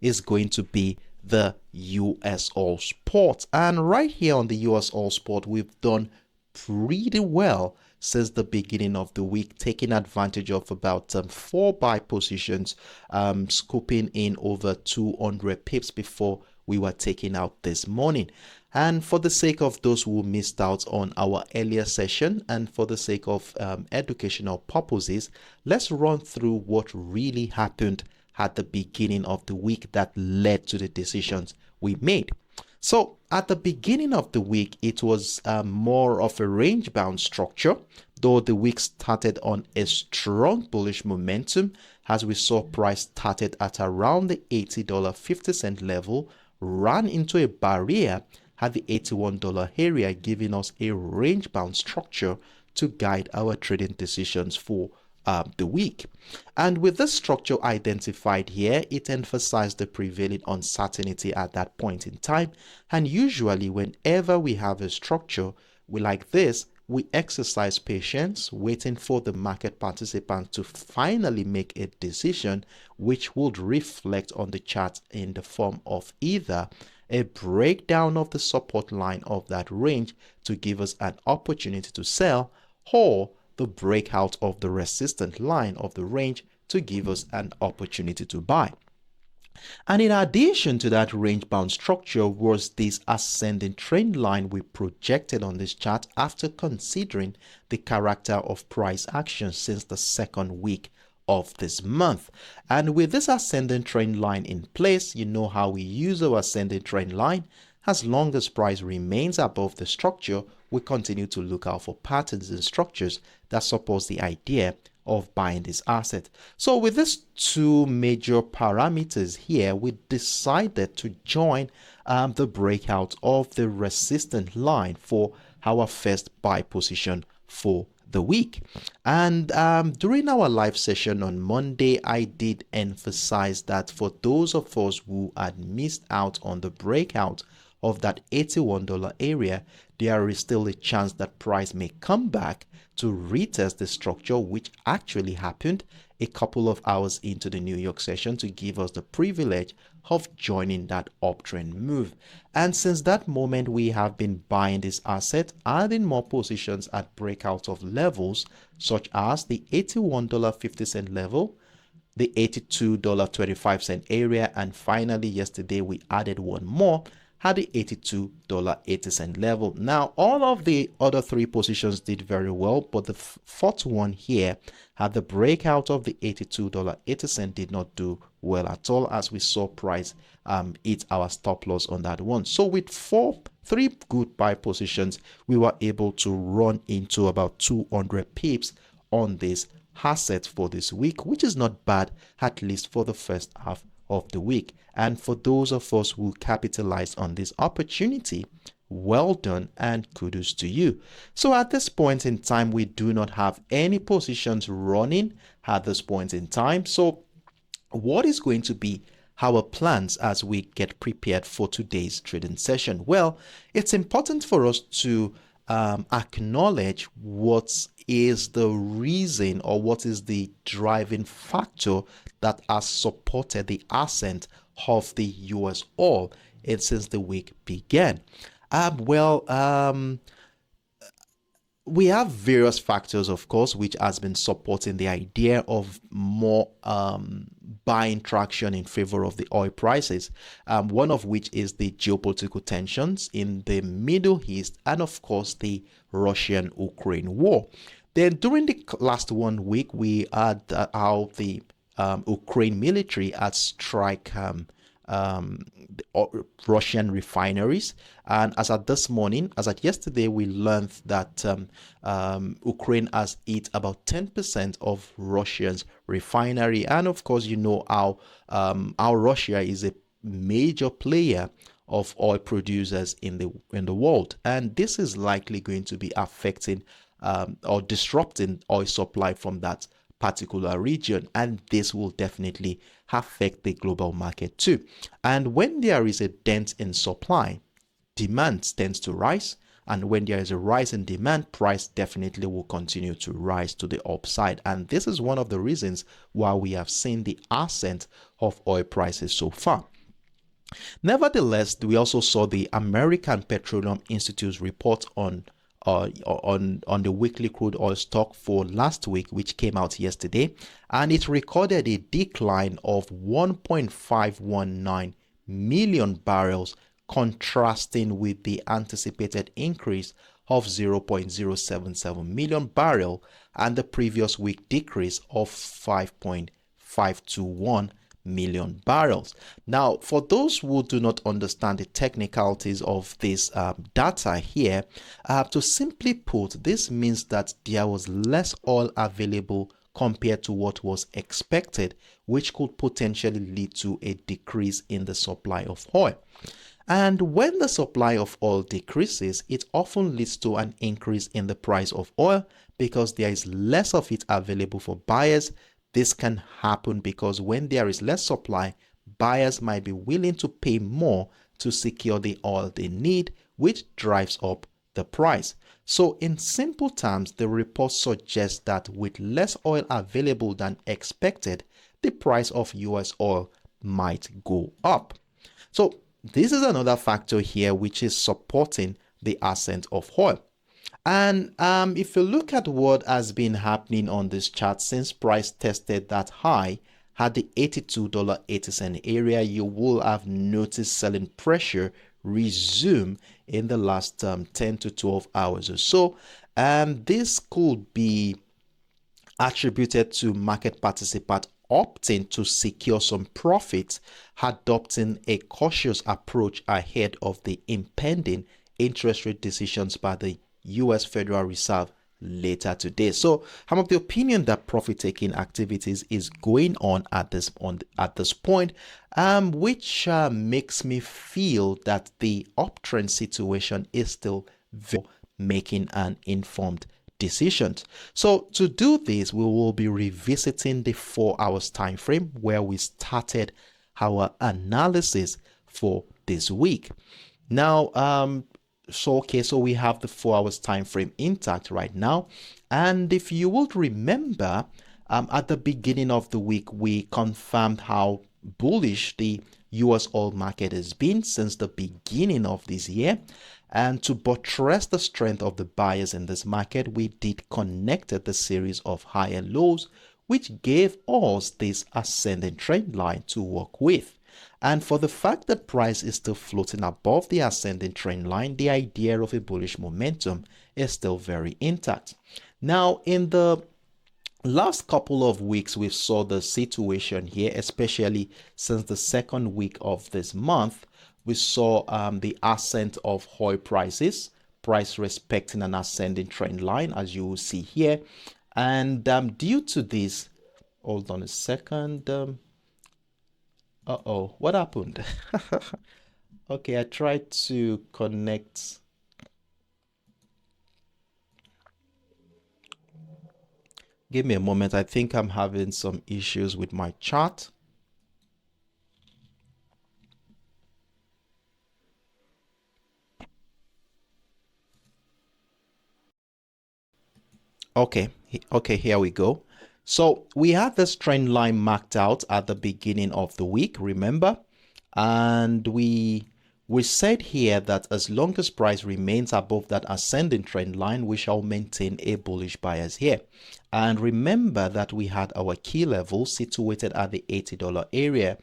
is going to be the US oil spot. And right here on the US oil spot, we've done pretty well since the beginning of the week, taking advantage of about 4 buy positions, scooping in over 200 pips before we were taken out this morning. And for the sake of those who missed out on our earlier session, and for the sake of educational purposes, let's run through what really happened at the beginning of the week that led to the decisions we made. So at the beginning of the week, it was more of a range-bound structure, though the week started on a strong bullish momentum as we saw price started at around the $80.50 level, ran into a barrier at the $81 area, giving us a range-bound structure to guide our trading decisions for the week. And with this structure identified here, it emphasized the prevailing uncertainty at that point in time. And usually whenever we have a structure like this, we exercise patience, waiting for the market participants to finally make a decision, which would reflect on the chart in the form of either a breakdown of the support line of that range to give us an opportunity to sell, or the breakout of the resistance line of the range to give us an opportunity to buy. And in addition to that range-bound structure was this ascending trend line we projected on this chart after considering the character of price action since the second week of this month. And with this ascending trend line in place, you know how we use our ascending trend line. As long as price remains above the structure, we continue to look out for patterns and structures that support the idea of buying this asset. So with these two major parameters here, we decided to join the breakout of the resistance line for our first buy position for the week. And during our live session on Monday, I did emphasize that for those of us who had missed out on the breakout of that $81 area, there is still a chance that price may come back to retest the structure, which actually happened a couple of hours into the New York session to give us the privilege of joining that uptrend move. And since that moment, we have been buying this asset, adding more positions at breakout of levels such as the $81.50 level, the $82.25 area, and finally yesterday we added one more at the $82.80 level. Now, all of the other 3 positions did very well, but the fourth one here at the breakout of the $82.80 did not do well at all, as we saw price hit our stop loss on that one. So with 3 good buy positions, we were able to run into about 200 pips on this asset for this week, which is not bad, at least for the first half of the week. And for those of us who capitalized on this opportunity, well done and kudos to you. So at this point in time, we do not have any positions running at this point in time. So what is going to be our plans as we get prepared for today's trading session? Well, it's important for us to acknowledge what is the reason or what is the driving factor that has supported the ascent of the US oil since the week began. We have various factors, of course, which has been supporting the idea of more buying traction in favor of the oil prices. One of which is the geopolitical tensions in the Middle East and, of course, the Russian-Ukraine war. Then during the last 1 week, we had how the Ukraine military had struck the Russian refineries, and as at this morning, as at yesterday, we learned that Ukraine has hit about 10% of Russia's refinery. And of course, you know how Russia is a major player of oil producers in the world, and this is likely going to be affecting or disrupting oil supply from that particular region, and this will definitely affect the global market too. And when there is a dent in supply, demand tends to rise, And when there is a rise in demand, price definitely will continue to rise to the upside. And this is one of the reasons why we have seen the ascent of oil prices so far. Nevertheless, we also saw the American Petroleum Institute's report on the weekly crude oil stock for last week, which came out yesterday, and it recorded a decline of 1.519 million barrels, contrasting with the anticipated increase of 0.077 million barrel and the previous week decrease of 5.521 million barrels. Now, for those who do not understand the technicalities of this data here, to simply put, this means that there was less oil available compared to what was expected, which could potentially lead to a decrease in the supply of oil. And when the supply of oil decreases, it often leads to an increase in the price of oil because there is less of it available for buyers. This can happen because when there is less supply, buyers might be willing to pay more to secure the oil they need, which drives up the price. So in simple terms, the report suggests that with less oil available than expected, the price of US oil might go up. So this is another factor here which is supporting the ascent of oil. And if you look at what has been happening on this chart since price tested that high at the $82.80 area, you will have noticed selling pressure resume in the last 10 to 12 hours or so. And this could be attributed to market participants opting to secure some profits, adopting a cautious approach ahead of the impending interest rate decisions by the US Federal Reserve later today. So I'm of the opinion that profit-taking activities is going on at this point, which makes me feel that the uptrend situation is still making an informed decisions. So to do this, we will be revisiting the 4 hours time frame where we started our analysis for this week. Now, so we have the 4 hours time frame intact right now. And if you would remember, at the beginning of the week, we confirmed how bullish the US oil market has been since the beginning of this year. And to buttress the strength of the buyers in this market, we did connected the series of high and lows, which gave us this ascending trend line to work with. And for the fact that price is still floating above the ascending trend line, the idea of a bullish momentum is still very intact. Now, in the last couple of weeks, we saw the situation here, especially since the second week of this month. We saw the ascent of oil prices, price respecting an ascending trend line, as you will see here. And due to this, hold on a second. What happened? Okay, I tried to connect. Give me a moment. I think I'm having some issues with my chart. Okay, here we go. So we had this trend line marked out at the beginning of the week, remember? And we said here that as long as price remains above that ascending trend line, we shall maintain a bullish bias here. And remember that we had our key level situated at the $80 area,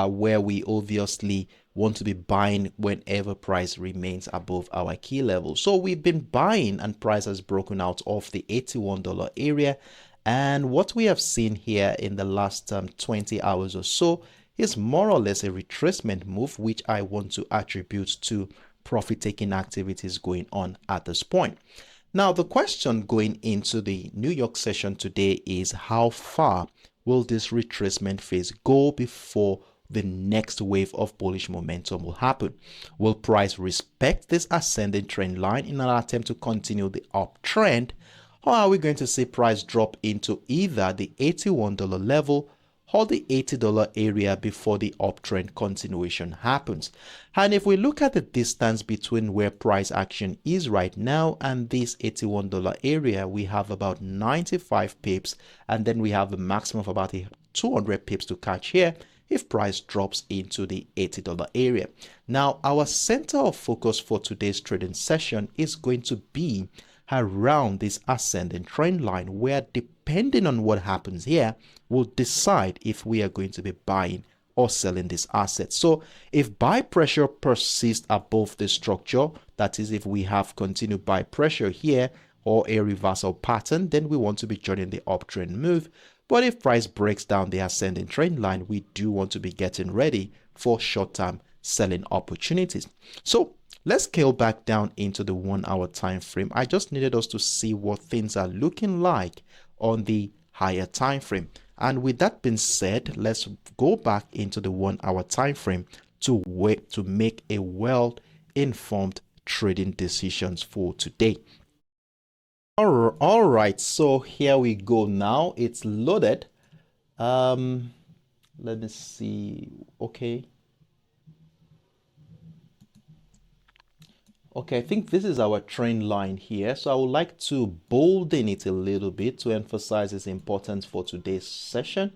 where we obviously want to be buying whenever price remains above our key level. So we've been buying and price has broken out of the $81 area. And what we have seen here in the last 20 hours or so is more or less a retracement move, which I want to attribute to profit-taking activities going on at this point. Now, the question going into the New York session today is how far will this retracement phase go before the next wave of bullish momentum will happen? Will price respect this ascending trend line in an attempt to continue the uptrend, or are we going to see price drop into either the $81 level or the $80 area before the uptrend continuation happens. And if we look at the distance between where price action is right now and this $81 area, we have about 95 pips, and then we have a maximum of about 200 pips to catch here if price drops into the $80 area. Now, our center of focus for today's trading session is going to be around this ascending trend line, where depending on what happens here, we'll decide if we are going to be buying or selling this asset. So if buy pressure persists above the structure, that is, if we have continued buy pressure here or a reversal pattern, then we want to be joining the uptrend move. But if price breaks down the ascending trend line, we do want to be getting ready for short-term selling opportunities. So let's scale back down into the 1 hour time frame. I just needed us to see what things are looking like on the higher time frame. And with that being said, let's go back into the 1 hour time frame to make a well-informed trading decisions for today. All right, so here we go now. It's loaded. Let me see. Okay, I think this is our trend line here. So I would like to bolden it a little bit to emphasize its importance for today's session.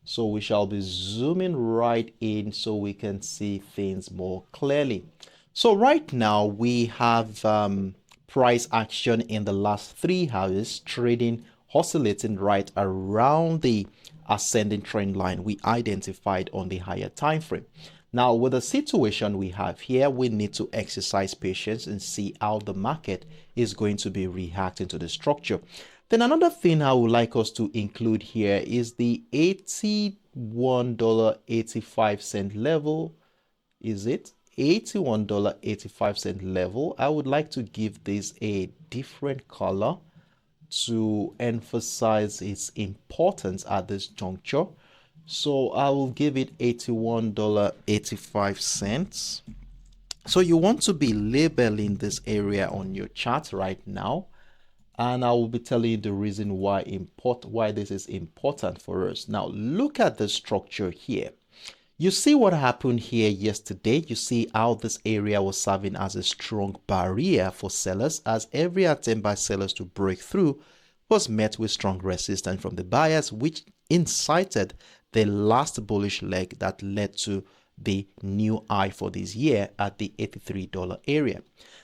So we shall be zooming right in so we can see things more clearly. So right now we have price action in the last 3 hours trading, oscillating right around the ascending trend line we identified on the higher time frame. Now, with the situation we have here, we need to exercise patience and see how the market is going to be reacting to the structure. Then another thing I would like us to include here is the $81.85 level. Is it $81.85 level? I would like to give this a different color to emphasize its importance at this juncture. So I will give it $81.85. So you want to be labeling this area on your chart right now, and I will be telling you the reason why this is important for us. Now look at the structure here. You see what happened here yesterday. You see how this area was serving as a strong barrier for sellers, as every attempt by sellers to break through was met with strong resistance from the buyers, which incited the last bullish leg that led to the new high for this year at the $83 area.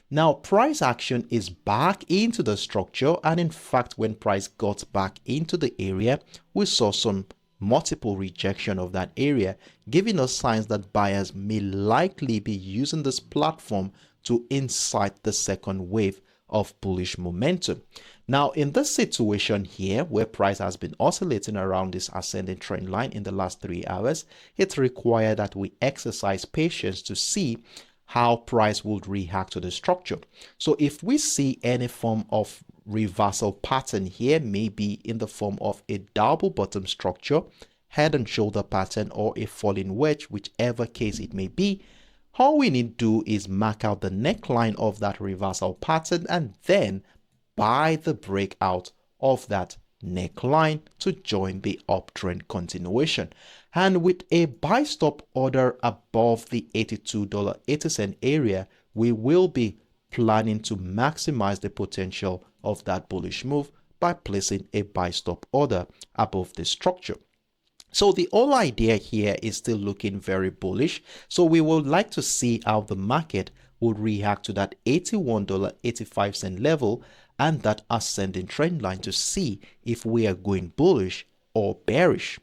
Now price action is back into the structure, and in fact when price got back into the area, we saw some multiple rejection of that area, giving us signs that buyers may likely be using this platform to incite the second wave of bullish momentum. Now in this situation here, where price has been oscillating around this ascending trend line in the last 3 hours, it's required that we exercise patience to see how price would react to the structure. So if we see any form of reversal pattern here, maybe in the form of a double bottom structure, head and shoulder pattern, or a falling wedge, whichever case it may be, all we need to do is mark out the neckline of that reversal pattern and then buy the breakout of that neckline to join the uptrend continuation. And with a buy stop order above the $82.80 area, we will be planning to maximize the potential of that bullish move by placing a buy stop order above the structure. So the whole idea here is still looking very bullish. So we would like to see how the market would react to that $81.85 level and that ascending trend line to see if we are going bullish or bearish.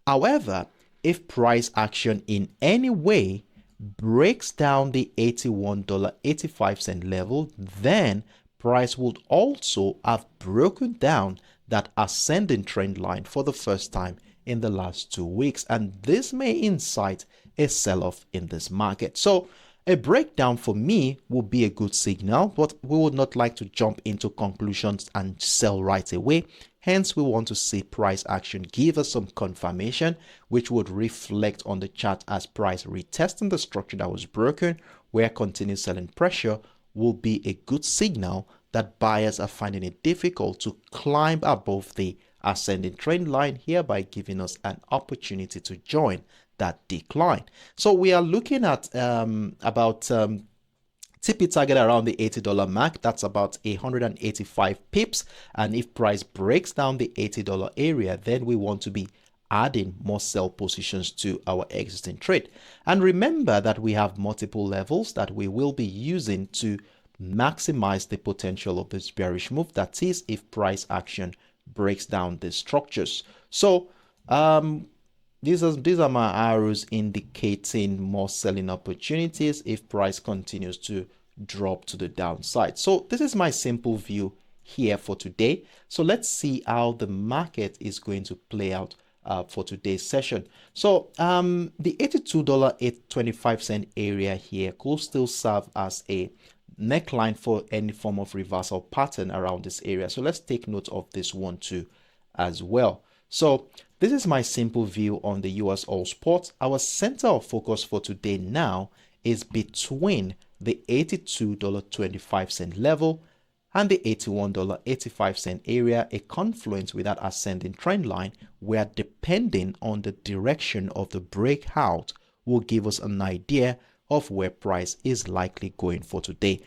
However, if price action in any way breaks down the $81.85 level, then price would also have broken down that ascending trend line for the first time in the last 2 weeks, and this may incite a sell-off in this market. So a breakdown for me would be a good signal, but we would not like to jump into conclusions and sell right away. Hence, we want to see price action give us some confirmation, which would reflect on the chart as price retesting the structure that was broken, where continued selling pressure will be a good signal that buyers are finding it difficult to climb above the ascending trend line, hereby giving us an opportunity to join that decline. So we are looking at TP target around the $80 mark. That's about 185 pips. And if price breaks down the $80 area, then we want to be adding more sell positions to our existing trade. And remember that we have multiple levels that we will be using to maximize the potential of this bearish move. That is, if price action breaks down the structures. So these are my arrows indicating more selling opportunities if price continues to drop to the downside. So this is my simple view here for today. So let's see how the market is going to play out for today's session. So the $82.25 area here could still serve as a neckline for any form of reversal pattern around this area. So let's take note of this one too as well. So this is my simple view on the US oil spot. Our center of focus for today now is between the $82.25 level and the $81.85 area, a confluence with that ascending trend line, where depending on the direction of the breakout will give us an idea of where price is likely going for today.